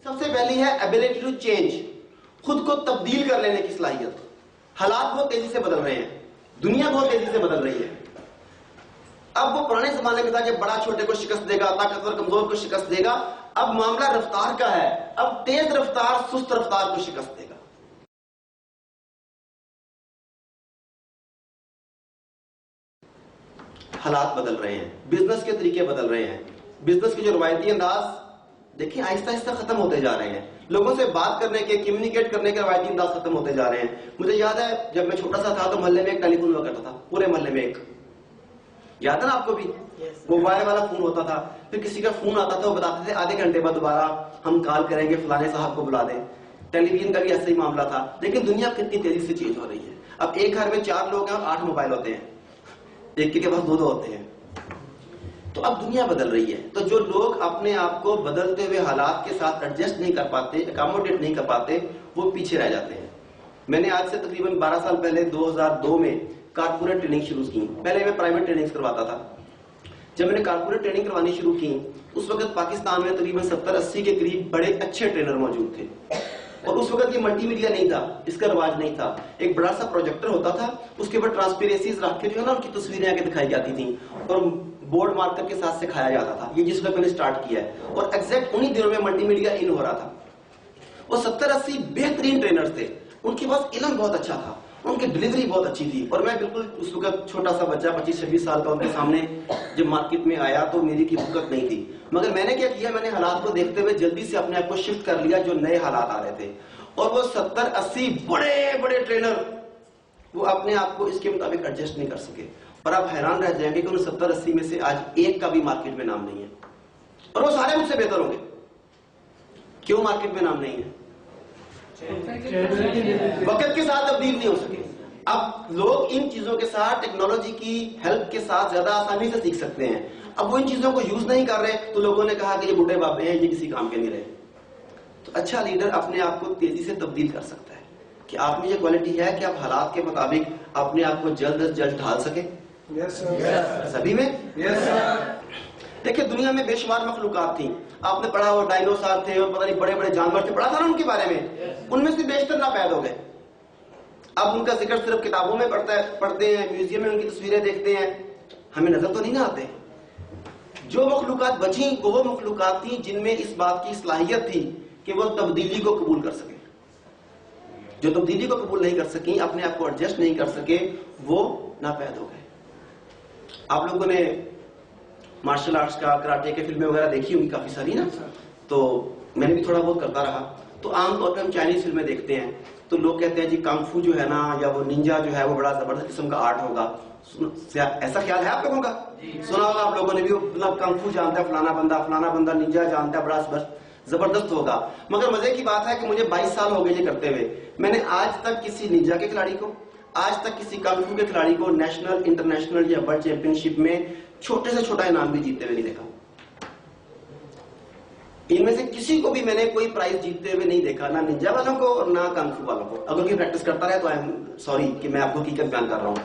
सबसे पहली है एबिलिटी टू चेंज, खुद को तब्दील कर लेने की सलाहियत। हालात बहुत तेजी से बदल रहे हैं, दुनिया बहुत तेजी से बदल रही है। अब वो पुराने जमाने में था कि बड़ा छोटे को शिकस्त देगा, ताकतवर कमजोर को शिकस्त देगा। अब मामला रफ्तार का है, अब तेज रफ्तार सुस्त रफ्तार को शिकस्त देगा। हालात बदल रहे हैं, बिजनेस के तरीके बदल रहे हैं, बिजनेस के जो रवायती अंदाज देखिए आहिस्ता आहिस्ता खत्म होते जा रहे हैं। लोगों से बात करने के, कम्युनिकेट करने के रवायती अंदाज खत्म होते जा रहे हैं। मुझे याद है जब मैं छोटा सा था तो मोहल्ले में एक टेलीफोन हुआ करता था, पूरे मोहल्ले में एक, याद है ना आपको भी? मोबाइल वाला फोन होता था, फिर किसी का फोन आता था, वो बताते थे आधे घंटे बाद दोबारा हम कॉल करेंगे, फलाने साहब को बुला दें। टेलीविजन का भी ऐसा ही मामला था। लेकिन दुनिया कितनी तेजी से चेंज हो रही है। अब एक घर में 4 लोग हैं और 8 मोबाइल होते हैं, एक के पास 2 होते हैं। तो अब दुनिया बदल रही है। तो जो लोग अपने आप को बदलते हुए हालात के साथ एडजस्ट नहीं कर पाते, अकोमोडेट नहीं कर पाते, वो पीछे रह जाते हैं। मैंने आज से तकरीबन 12 साल पहले 2002 में कारपोरेट ट्रेनिंग शुरू की। पहले मैं प्राइवेट ट्रेनिंग करवाता था। जब मैंने कारपोरेट ट्रेनिंग करवानी शुरू की, उस वक्त पाकिस्तान में तकरीबन 70-80 के करीब बड़े अच्छे ट्रेनर मौजूद थे। और उस वक्त ये मल्टीमीडिया नहीं था, इसका रिवाज नहीं था। एक बड़ा सा प्रोजेक्टर होता था, उसके ऊपर ट्रांसपेरेंसीज रख के जो है ना उनकी तस्वीरें आगे दिखाई जाती थी और बोर्ड मार्कर के साथ सिखाया जाता था। ये जिस वक्त मैंने स्टार्ट किया है और एग्जैक्ट उन्हीं दिनों में मल्टीमीडिया इन हो रहा था। वो 70-80 बेहतरीन ट्रेनर्स थे, उनके पास इल्म बहुत अच्छा था, उनकी डिलीवरी बहुत अच्छी थी। और मैं बिल्कुल उस वक्त छोटा सा बच्चा 25-26 साल का उनके सामने जब मार्केट में आया तो मेरी की वक्त नहीं थी। मगर मैंने क्या किया, मैंने हालात को देखते हुए जल्दी से अपने आप को शिफ्ट कर लिया जो नए हालात आ रहे थे। और वो 70-80 बड़े बड़े ट्रेनर वो अपने आप को इसके मुताबिक एडजस्ट नहीं कर सके। और आप हैरान रह जाएंगे कि उन 70-80 में से आज एक का भी मार्केट में नाम नहीं है। और वो सारे मुझसे बेहतर होंगे। क्यों मार्केट में नाम नहीं है? वक्त के साथ तब्दील नहीं हो सके। अब लोग इन चीजों के साथ टेक्नोलॉजी की हेल्प के साथ ज्यादा आसानी से सीख सकते हैं। अब वो इन चीजों को यूज नहीं कर रहे तो लोगों ने कहा कि ये बूढ़े बाबे हैं, ये किसी काम के नहीं रहे। तो अच्छा लीडर अपने आप को तेजी से तब्दील कर सकता है कि आप में ये क्वालिटी है कि आप हालात के मुताबिक अपने आप को जल्द से जल्द ढाल सके। सभी में देखिए दुनिया में बेशुमार मखलूकात थी। आपने पढ़ा हो डायनासोर थे और पता नहीं बड़े बड़े जानवर थे, पढ़ा था ना उनके बारे में। उनमें से बेशतर नापैद हो गए। अब उनका जिक्र सिर्फ किताबों में पढ़ते हैं, म्यूजियम में उनकी तस्वीरें देखते हैं, हमें नजर तो नहीं ना आते। जो मखलूकात बची वो मखलूकात थी जिनमें इस बात की सलाहियत थी कि वो तब्दीली को कबूल कर सके। जो तब्दीली को कबूल नहीं कर सकी, अपने आप को एडजस्ट नहीं कर सके, वो नापैद हो गए। आप लोगों ने मार्शल आर्ट्स का, कराटे के फिल्में वगैरह देखी होंगी काफी सारी ना, तो मैंने भी थोड़ा बहुत करता रहा। तो आमतौर पर हम चाइनीज फिल्में देखते हैं तो लोग कहते हैं जी कांगफू जो है ना या वो निंजा जो है वो बड़ा जबरदस्त किस्म का आर्ट होगा। ऐसा ख्याल है आप लोगों का? सुना होगा आप लोगों ने भी, मतलब कांगफू जानता है फलाना बंदा निंजा जानता है, बड़ा जबरदस्त होगा। मगर मजे की बात है कि मुझे 22 साल हो गए ये करते हुए, मैंने आज तक किसी निंजा के खिलाड़ी को, आज तक किसी कांगफू के खिलाड़ी को नेशनल, इंटरनेशनल या वर्ल्ड चैंपियनशिप में छोटे से छोटा इनाम भी जीतते हुए नहीं देखा। इनमें से किसी को भी मैंने कोई प्राइज जीतते हुए नहीं देखा, ना निंजा वालों को और ना कांगफू वालों को। अगर कोई प्रैक्टिस करता रहे तो आई एम सॉरी कि मैं आपको हकीकत बयान कर रहा हूं।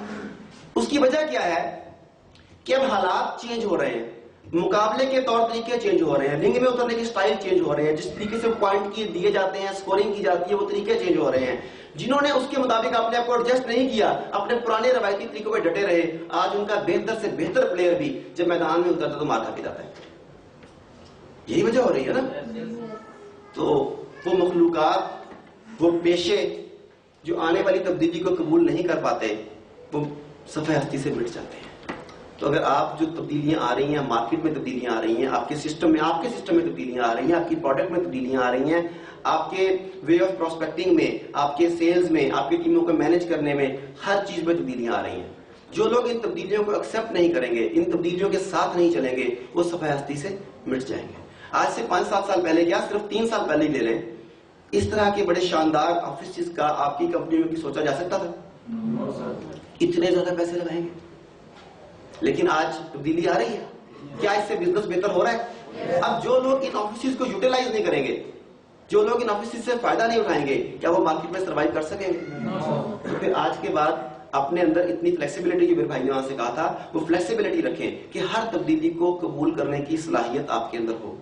उसकी वजह क्या है कि अब हालात चेंज हो रहे हैं, मुकाबले के तौर तरीके चेंज हो रहे हैं, रिंग में उतरने की स्टाइल चेंज हो रहे हैं, जिस तरीके से पॉइंट की दिए जाते हैं, स्कोरिंग की जाती है, वो तरीके चेंज हो रहे हैं। जिन्होंने उसके मुताबिक अपने आप को एडजस्ट नहीं किया, अपने पुराने रवायती तरीकों पर डटे रहे, आज उनका बेहतर से बेहतर प्लेयर भी जब मैदान में उतरता तो मार खा के जाता है। यही वजह हो रही है ना। तो वो मखलूकात, वो पेशे जो आने वाली तब्दीली को कबूल नहीं कर पाते, वो सफ़े हस्ती से मिट जाते हैं। तो अगर आप जो तब्दीलियां आ रही हैं, मार्केट में तब्दीलियां आ रही हैं, आपके सिस्टम में तब्दीलियां आ रही हैं, आपकी प्रोडक्ट में तब्दीलियां आ रही हैं, आपके वे ऑफ प्रोस्पेक्टिंग में, आपके सेल्स में, आपकी टीमों को मैनेज करने में, हर चीज में तब्दीलियां आ रही हैं। जो लोग इन तब्दीलियों को एक्सेप्ट नहीं करेंगे, इन तब्दीलियों के साथ नहीं चलेंगे, वो सफ़े हस्ती से मिट जाएंगे। आज से 5-7 साल पहले, क्या सिर्फ 3 साल पहले ही ले लें, इस तरह के बड़े शानदार ऑफिस का आपकी कंपनी में सोचा जा सकता था? इतने ज्यादा पैसे लगाएंगे, लेकिन आज तब्दीली आ रही है। क्या इससे बिजनेस बेहतर हो रहा है? अब जो लोग इन ऑफिस को यूटिलाइज नहीं करेंगे, जो लोग इन ऑफिस से फायदा नहीं उठाएंगे, क्या वो मार्केट में सर्वाइव कर सकेंगे? तो फिर आज के बाद अपने अंदर इतनी फ्लेक्सिबिलिटी, जो मेरे भाई ने वहां से कहा था, वो फ्लेक्सिबिलिटी रखें कि हर तब्दीली को कबूल करने की सलाहियत आपके अंदर हो।